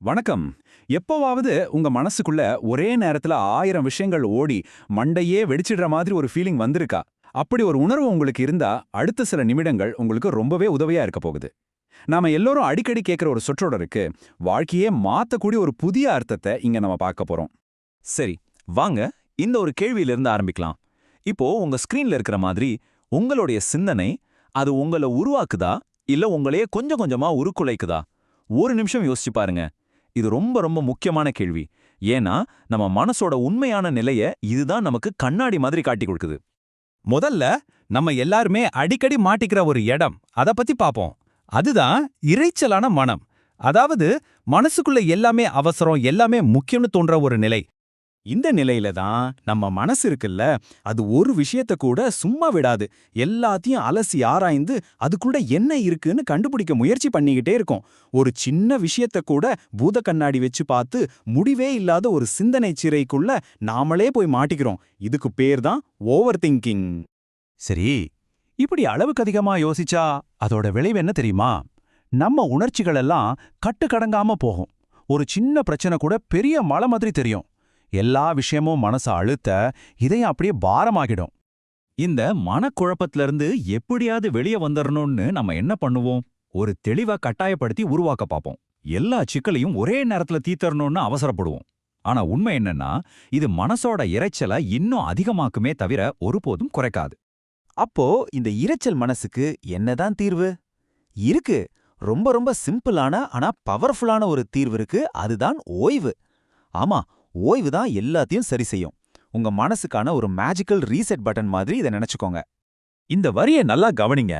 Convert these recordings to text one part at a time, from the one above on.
வணக்கம். எப்போவாவது உங்க மனசுக்குள்ள ஒரே நேரத்துல 1000 விஷயங்கள் ஓடி மண்டையே வெடிச்சிடுற மாதிரி ஒரு ஃபீலிங் வந்திருக்கா? அப்படி ஒரு உணர்வு உங்களுக்கு இருந்தா, அடுத்த சில நிமிடங்கள் உங்களுக்கு ரொம்பவே உதவியா இருக்க போகுது. நாம எல்லோரும் அடிக்கடி கேட்கிற ஒரு சொற்றொடர் இருக்கு. வாழ்க்கையே மாத்தக்கூடிய ஒரு புதிய அர்த்தத்தை இங்க நம்ம பார்க்க போறோம். சரி, வாங்க இந்த ஒரு கேள்வியிலிருந்து ஆரம்பிக்கலாம். இப்போ உங்க ஸ்கிரீன்ல இருக்கிற மாதிரி உங்களுடைய சிந்தனை அது உங்கள உருவாக்குதா இல்ல உங்களையே கொஞ்சம் கொஞ்சமா உருக்குலைக்குதா? ஒரு நிமிஷம் யோசிச்சு பாருங்க. இது ரொம்ப ரொம்ப முக்கியமான கேள்வி. ஏன்னா நம்ம மனசோட உண்மையான நிலைய இதுதான் நமக்கு கண்ணாடி மாதிரி காட்டி கொடுக்குது. முதல்ல நம்ம எல்லாருமே அடிக்கடி மாட்டிக்கிற ஒரு இடம் அத பத்தி பாப்போம். அதுதான் இரைச்சலான மனம். அதாவது மனசுக்குள்ள எல்லாமே அவசரம், எல்லாமே முக்கியம்னு தோன்ற ஒரு நிலை. இந்த நிலையில தான் நம்ம மனசு இருக்குல்ல, அது ஒரு விஷயத்த கூட சும்மா விடாது. எல்லாத்தையும் அலசி ஆராய்ந்து அதுக்குள்ள என்ன இருக்குன்னு கண்டுபிடிக்க முயற்சி பண்ணிக்கிட்டே இருக்கும். ஒரு சின்ன விஷயத்த கூட பூத கண்ணாடி வச்சு பார்த்து முடிவே இல்லாத ஒரு சிந்தனை சிறைக்குள்ள நாமளே போய் மாட்டிக்கிறோம். இதுக்கு பேர் தான் ஓவர் திங்கிங். சரி, இப்படி அளவுக்கு அதிகமா யோசிச்சா அதோட விளைவு என்ன தெரியுமா? நம்ம உணர்ச்சிகள் எல்லாம் கட்டுக்கடங்காம போகும். ஒரு சின்ன பிரச்சனை கூட பெரிய மலை மாதிரி தெரியும். எல்லா விஷயமும் மனச அழுத்த இதையும் அப்படியே பாரமாகிடும். இந்த மனக்குழப்பத்திலிருந்து எப்படியாவது வெளியே வந்துடணும்னு நம்ம என்ன பண்ணுவோம்? ஒரு தெளிவா கட்டாயப்படுத்தி உருவாக்க பார்ப்போம். எல்லா சிக்கலையும் ஒரே நேரத்துல தீர்த்தரணும்னு அவசரப்படுவோம். ஆனா உண்மை என்னன்னா, இது மனசோட இரைச்சலை இன்னும் அதிகமாக்குமே தவிர ஒருபோதும் குறைக்காது. அப்போ இந்த இரைச்சல் மனசுக்கு என்னதான் தீர்வு? இருக்கு. ரொம்ப ரொம்ப சிம்பிளான ஆனா பவர்ஃபுல்லான ஒரு தீர்வு இருக்கு. அதுதான் ஓய்வு. ஆமா, ஓய்வு தான் எல்லாத்தையும் சரி செய்யும். உங்க மனசுக்கான ஒரு மேஜிக்கல் ரீசெட் பட்டன் மாதிரி இதை நினைச்சுக்கோங்க. இந்த வரியை நல்லா கவனிங்க.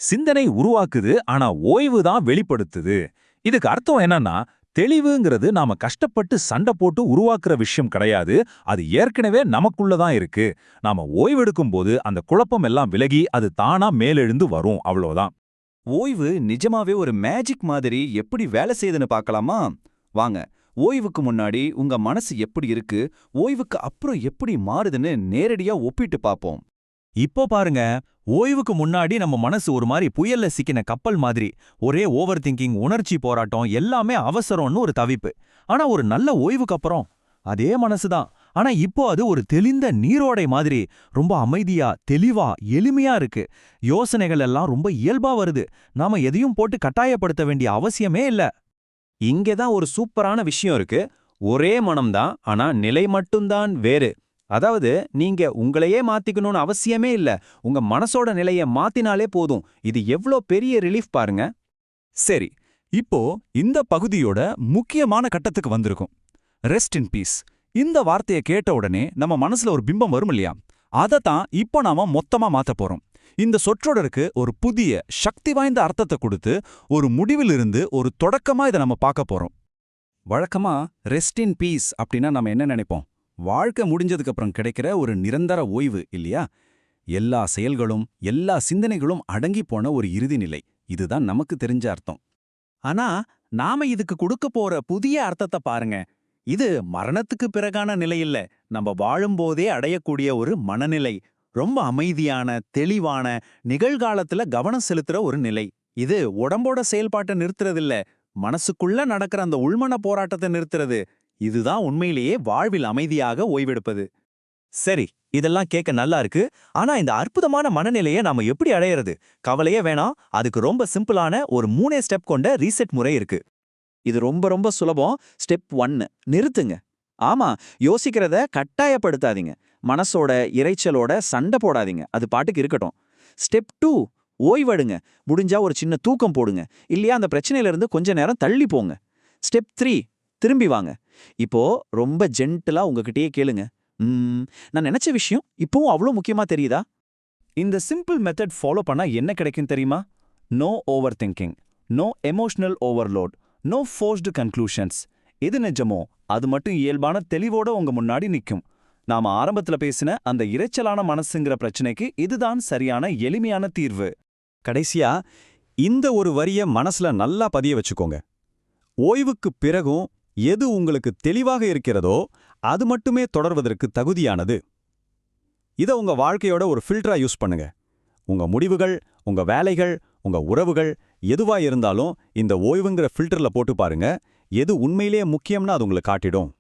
சிந்தனை உருவாக்குது, ஆனா ஓய்வு தான் வெளிப்படுத்துது. இதுக்கு அர்த்தம் என்னன்னா, தெளிவுங்கிறது நாம கஷ்டப்பட்டு சண்டை போட்டு உருவாக்குற விஷயம் கிடையாது. அது ஏற்கனவே நமக்குள்ளதான் இருக்கு. நாம ஓய்வெடுக்கும் போது அந்த குழப்பம் எல்லாம் விலகி அது தானா மேலெழுந்து வரும், அவ்வளவுதான். ஓய்வு நிஜமாவே ஒரு மேஜிக் மாதிரி எப்படி வேலை செய்யுதுன்னு பார்க்கலாமா? வாங்க, ஓய்வுக்கு முன்னாடி உங்க மனசு எப்படி இருக்கு, ஓய்வுக்கு அப்புறம் எப்படி மாறுதுன்னு நேரடியா ஒப்பிட்டு பார்ப்போம். இப்போ பாருங்க, ஓய்வுக்கு முன்னாடி நம்ம மனசு ஒரு மாதிரி புயல்ல சிக்கின கப்பல் மாதிரி. ஒரே ஓவர் திங்கிங், உணர்ச்சி போராட்டம், எல்லாமே அவசரம்னு ஒரு தவிப்பு. ஆனா ஒரு நல்ல ஓய்வுக்கு அப்புறம் அதே மனசுதான். ஆனா இப்போ அது ஒரு தெளிந்த நீரோடை மாதிரி ரொம்ப அமைதியா, தெளிவா, எளிமையா இருக்கு. யோசனைகள் எல்லாம் ரொம்ப இயல்பா வருது. நாம எதையும் போட்டு கட்டாயப்படுத்த வேண்டிய அவசியமே இல்ல. இங்கதான் ஒரு சூப்பரான விஷயம் இருக்கு. ஒரே மனம்தான், ஆனா நிலை மட்டும்தான் வேறு. அதாவது நீங்க உங்களையே மாத்திக்கணும்னு அவசியமே இல்ல. உங்க மனசோட நிலைய மாத்தினாலே போதும். இது எவ்ளோ பெரிய ரிலீஃப் பாருங்க. சரி, இப்போ இந்த பகுதியோட முக்கியமான கட்டத்துக்கு வந்திருக்கும். Rest in peace. இந்த வார்த்தையை கேட்ட உடனே நம்ம மனசுல ஒரு பிம்பம் வரும் இல்லையா? அதத்தான் இப்போ நாம மொத்தமா மாத்த போறோம். இந்த சொற்றொடருக்கு ஒரு புதிய சக்தி வாய்ந்த அர்த்தத்தை கொடுத்து ஒரு முடிவிலிருந்து ஒரு தொடக்கமா இதை நம்ம பார்க்க போறோம். வழக்கமா ரெஸ்ட் இன் பீஸ் அப்படின்னா நம்ம என்ன நினைப்போம்? வாழ்க்கை முடிஞ்சதுக்கு அப்புறம் கிடைக்கிற ஒரு நிரந்தர ஓய்வு இல்லையா? எல்லா செயல்களும் எல்லா சிந்தனைகளும் அடங்கி போன ஒரு இறுதி நிலை. இதுதான் நமக்கு தெரிஞ்ச அர்த்தம். ஆனா நாம இதுக்கு கொடுக்க போற புதிய அர்த்தத்தை பாருங்க. இது மரணத்துக்கு பிறகான நிலை இல்ல, நம்ம வாழும்போதே அடையக்கூடிய ஒரு மனநிலை. ரொம்ப அமைதியான, தெளிவான, நிகழ்காலத்துல கவனம் செலுத்துற ஒரு நிலை. இது உடம்போட செயல்பாட்டை நிறுத்துறதில்ல, மனசுக்குள்ள நடக்கிற அந்த உள்மன போராட்டத்தை நிறுத்துறது. இதுதான் உண்மையிலேயே வாழ்வில் அமைதியாக ஓய்வெடுப்பது. சரி, இதெல்லாம் கேட்க நல்லா இருக்கு. ஆனா இந்த அற்புதமான மனநிலையை நாம எப்படி அடையிறது? கவலையே வேணாம். அதுக்கு ரொம்ப சிம்பிளான ஒரு 3 ஸ்டெப் கொண்ட ரீசெட் முறை இருக்கு. இது ரொம்ப ரொம்ப சுலபம். ஸ்டெப் 1, நிறுத்துங்க. ஆமா, யோசிக்கிறத கட்டாயப்படுத்தாதீங்க. மனசோட இரைச்சலோட சண்டை போடாதீங்க, அது பாட்டுக்கு இருக்கட்டும். ஸ்டெப் 2, ஓய்வெடுங்க. முடிஞ்சா ஒரு சின்ன தூக்கம் போடுங்க. இல்லையா அந்த பிரச்சனையில இருந்து கொஞ்ச நேரம் தள்ளி போங்க. ஸ்டெப் 3, திரும்பி வாங்க. இப்போ ரொம்ப ஜென்டிலா உங்ககிட்டயே கேளுங்க. நான் நினைச்ச விஷயம் இப்பவும் அவ்வளோ முக்கியமா தெரியுதா? இந்த சிம்பிள் மெத்தட் ஃபாலோ பண்ணா என்ன கிடைக்கும் தெரியுமா? No over thinking, no emotional overload, no forced conclusions. எது நிஜமோ அது மட்டும் இயல்பான தெளிவோட உங்க முன்னாடி நிற்கும். நாம ஆரம்பத்துல பேசின அந்த இரைச்சலான மனசுங்கிற பிரச்சனைக்கு இதுதான் சரியான எளிமையான தீர்வு. கடைசியா இந்த ஒரு வரிய மனசுல நல்லா பதிய வச்சுக்கோங்க. ஓய்வுக்கு பிறகும் எது உங்களுக்கு தெளிவாக இருக்கிறதோ அது மட்டுமே தொடர்வதற்கு தகுதியானது. இதை உங்க வாழ்க்கையோட ஒரு ஃபில்டரா யூஸ் பண்ணுங்க. உங்க முடிவுகள், உங்க வேலைகள், உங்க உறவுகள் எதுவா இருந்தாலும் இந்த ஓய்வுங்கிற ஃபில்டர்ல போட்டு பாருங்க. எது உண்மையிலேயே முக்கியம்னு அது உங்களுக்கு காட்டிடும்.